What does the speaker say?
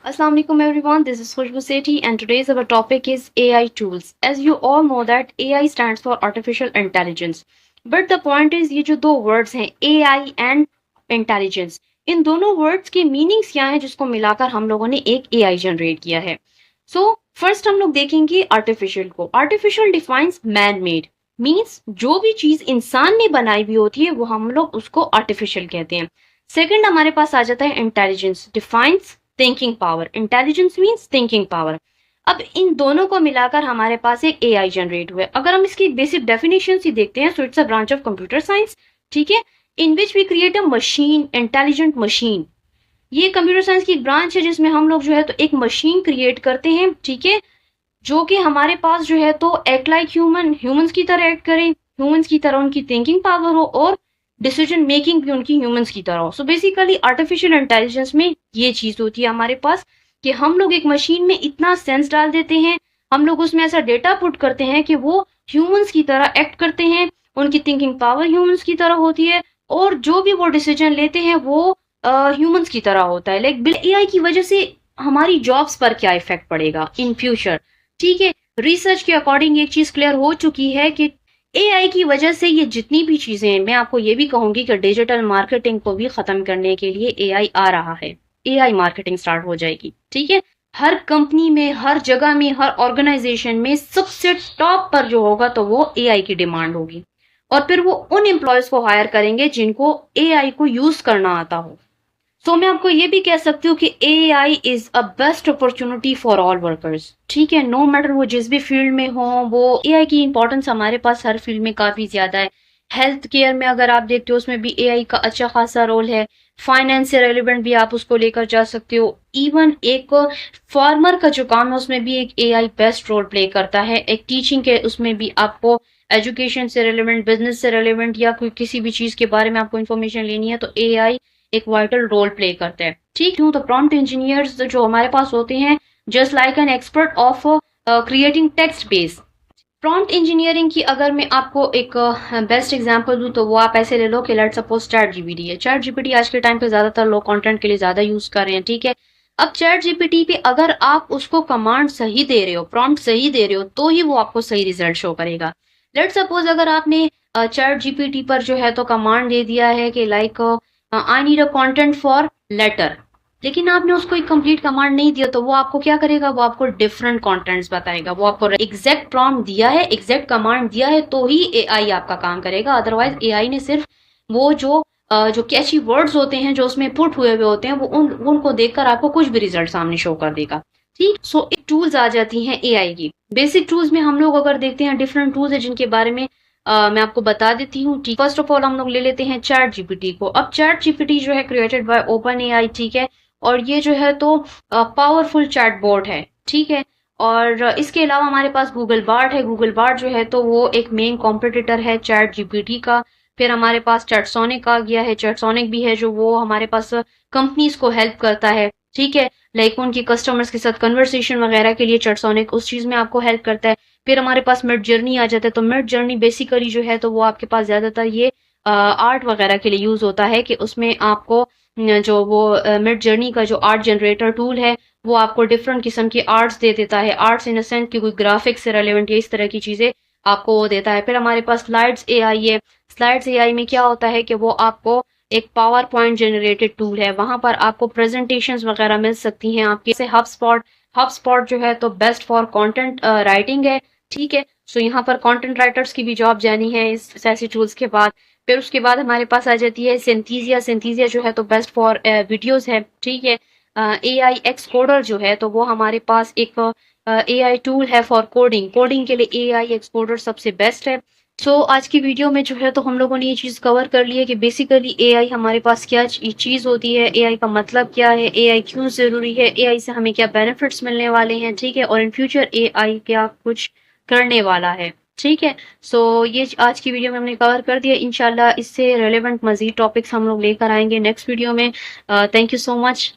Assalamu alaikum everyone, this is Khushbu Sethi and today's our topic is AI tools. As you all know that AI stands for Artificial Intelligence. But the point is ये जो दो words हैं AI and Intelligence, इन दोनों words के meanings क्या हैं जिसको मिलाकर हम लोगों ने एक AI generate किया है. So first हम लोग देखेंगे artificial को. Artificial defines man-made. मीन्स जो भी चीज इंसान ने बनाई हुई होती है वो हम लोग उसको आर्टिफिशियल कहते हैं. सेकंड हमारे पास आ जाता है intelligence, defines thinking power. Intelligence means thinking power. अब इन दोनों को मिलाकर हमारे पास एक एआई जनरेट हुआ है. अगर हम इसकी बेसिक डेफिनेशन ही देखते हैं, so it's a branch of computer science, ठीक है, in which we create a machine, intelligent machine. ये कंप्यूटर साइंस की एक ब्रांच है जिसमें हम लोग जो है तो एक मशीन क्रिएट करते हैं, ठीक है, जो कि हमारे पास जो है तो एक्ट लाइक ह्यूमंस की तरह एक्ट करें, ह्यूमंस की तरह उनकी थिंकिंग पावर हो और डिसीजन मेकिंग भी उनकी ह्यूमंस की तरह हो. सो बेसिकली आर्टिफिशियल इंटेलिजेंस में ये चीज होती है हमारे पास कि हम लोग एक मशीन में इतना सेंस डाल देते हैं, हम लोग उसमें ऐसा डेटा पुट करते हैं कि वो ह्यूमंस की तरह एक्ट करते हैं, उनकी थिंकिंग पावर ह्यूमंस की तरह होती है और जो भी वो डिसीजन लेते हैं वो ह्यूमंस की तरह होता है. लाइक एआई की वजह से हमारी जॉब्स पर क्या इफेक्ट पड़ेगा इन फ्यूचर, ठीक है. रिसर्च के अकॉर्डिंग एक चीज क्लियर हो चुकी है कि एआई की वजह से ये जितनी भी चीजें हैं, मैं आपको ये भी कहूंगी कि डिजिटल मार्केटिंग को भी खत्म करने के लिए एआई आ रहा है. एआई मार्केटिंग स्टार्ट हो जाएगी, ठीक है. हर कंपनी में, हर जगह में, हर ऑर्गेनाइजेशन में सबसे टॉप पर जो होगा तो वो एआई की डिमांड होगी और फिर वो उन एम्प्लॉयज को हायर करेंगे जिनको एआई को यूज करना आता हो. सो मैं आपको ये भी कह सकती हूँ कि AI is a best opportunity for all workers, ठीक है, नो मैटर वो जिस भी फील्ड में हो. वो AI की इंपॉर्टेंस हमारे पास हर फील्ड में काफी ज्यादा है. हेल्थ केयर में अगर आप देखते हो उसमें भी AI का अच्छा खासा रोल है. फाइनेंस से रेलिवेंट भी आप उसको लेकर जा सकते हो. इवन एक फार्मर का जो काम है उसमें भी एक AI बेस्ट रोल प्ले करता है. एक टीचिंग के उसमें भी आपको एजुकेशन से रेलिवेंट, बिजनेस से रेलिवेंट या कोई किसी भी चीज के बारे में आपको इन्फॉर्मेशन लेनी है तो AI एक वाइटल रोल प्ले करते हैं, ठीक हूँ. तो प्रॉम्प्ट इंजीनियर्स जो हमारे पास होते हैं just like an expert of creating text base. Prompt engineering की अगर मैं आपको एक बेस्ट एग्जांपल दूं तो वो आप ऐसे ले लो कि लेट्स सपोज चैट जीपीटी है. चैट जीपीटी आज के टाइम पे ज्यादातर लोग कंटेंट के लिए ज्यादा यूज कर रहे हैं, ठीक है. अब चैट जीपीटी पे अगर आप उसको कमांड सही दे रहे हो, प्रॉम्प्ट सही दे रहे हो, तो ही वो आपको सही रिजल्ट शो करेगा. लेट्स सपोज अगर आपने चैट जीपीटी पर जो है तो कमांड दे दिया है कि like I need a content for letter, लेकिन आपने उसको एक कंप्लीट कमांड नहीं दिया तो वो आपको क्या करेगा, वो आपको डिफरेंट कंटेंट्स बताएगा. वो आपको एग्जैक्ट प्रॉम्प्ट दिया है, एग्जैक्ट कमांड दिया है तो ही एआई आपका काम करेगा. अदरवाइज एआई ने सिर्फ वो जो कैची वर्ड्स होते हैं जो उसमें पुट हुए हुए होते हैं वो उनको देखकर आपको कुछ भी रिजल्ट सामने शो कर देगा, ठीक. सो एक टूल्स आ जाती हैं एआई की. बेसिक टूल्स में हम लोग अगर देखते हैं डिफरेंट टूल्स है जिनके बारे में मैं आपको बता देती हूँ. फर्स्ट ऑफ ऑल हम लोग ले लेते हैं चैट जीपीटी को. अब चैट जीपीटी जो है क्रिएटेड बाय ओपन एआई, ठीक है, और ये जो है तो पावरफुल चैट बोट है, ठीक है. और इसके अलावा हमारे पास गूगल बार्ड है. गूगल बार्ड जो है तो वो एक मेन कॉम्पिटिटर है चैट जीपीटी का. फिर हमारे पास चैटसोनिक आ गया है. चैटसोनिक भी है जो वो हमारे पास कंपनीज को हेल्प करता है, ठीक है, लाइक उनकी कस्टमर्स के साथ कन्वर्सेशन वगैरह के लिए चैटसोनिक उस चीज में आपको हेल्प करता है. फिर हमारे पास मिड जर्नी आ जाता है. तो मिड जर्नी बेसिकली जो है तो वो आपके पास ज्यादातर ये आर्ट वगैरह के लिए यूज होता है कि उसमें आपको जो वो मिड जर्नी का जो आर्ट जनरेटर टूल है वो आपको डिफरेंट किस्म की आर्ट्स दे देता है. आर्ट्स इन सेंस की कोई ग्राफिक्स से रेलेवेंट या इस तरह की चीजें आपको वो देता है. फिर हमारे पास स्लाइड्स एआई है. स्लाइड्स एआई में क्या होता है कि वो आपको एक पावर पॉइंट जनरेटेड टूल है. वहां पर आपको प्रेजेंटेशंस वगैरह मिल सकती हैं आपके से. हबस्पॉट जो है तो बेस्ट फॉर कंटेंट राइटिंग है, ठीक है. सो यहाँ पर कंटेंट राइटर्स की भी जॉब जानी है इस ऐसे टूल्स के बाद. फिर उसके बाद हमारे पास आ जाती है सिंथीसिया. सिंथीसिया जो है तो बेस्ट फॉर वीडियोस है, ठीक है. एआई एक्स कोडर जो है तो वो हमारे पास एक एआई टूल है फॉर कोडिंग. कोडिंग के लिए एआई एक्स कोडर सबसे बेस्ट है. सो आज की वीडियो में जो है तो हम लोगों ने ये चीज कवर कर ली है कि बेसिकली एआई हमारे पास क्या चीज होती है, एआई का मतलब क्या है, एआई क्यों जरूरी है, एआई से हमें क्या बेनिफिट्स मिलने वाले हैं, ठीक है, और इन फ्यूचर एआई क्या कुछ करने वाला है, ठीक है. सो ये आज की वीडियो में हमने कवर कर दिया. इंशाल्लाह इससे रेलेवेंट मजीद टॉपिक्स हम लोग लेकर आएंगे नेक्स्ट वीडियो में. Thank you so much.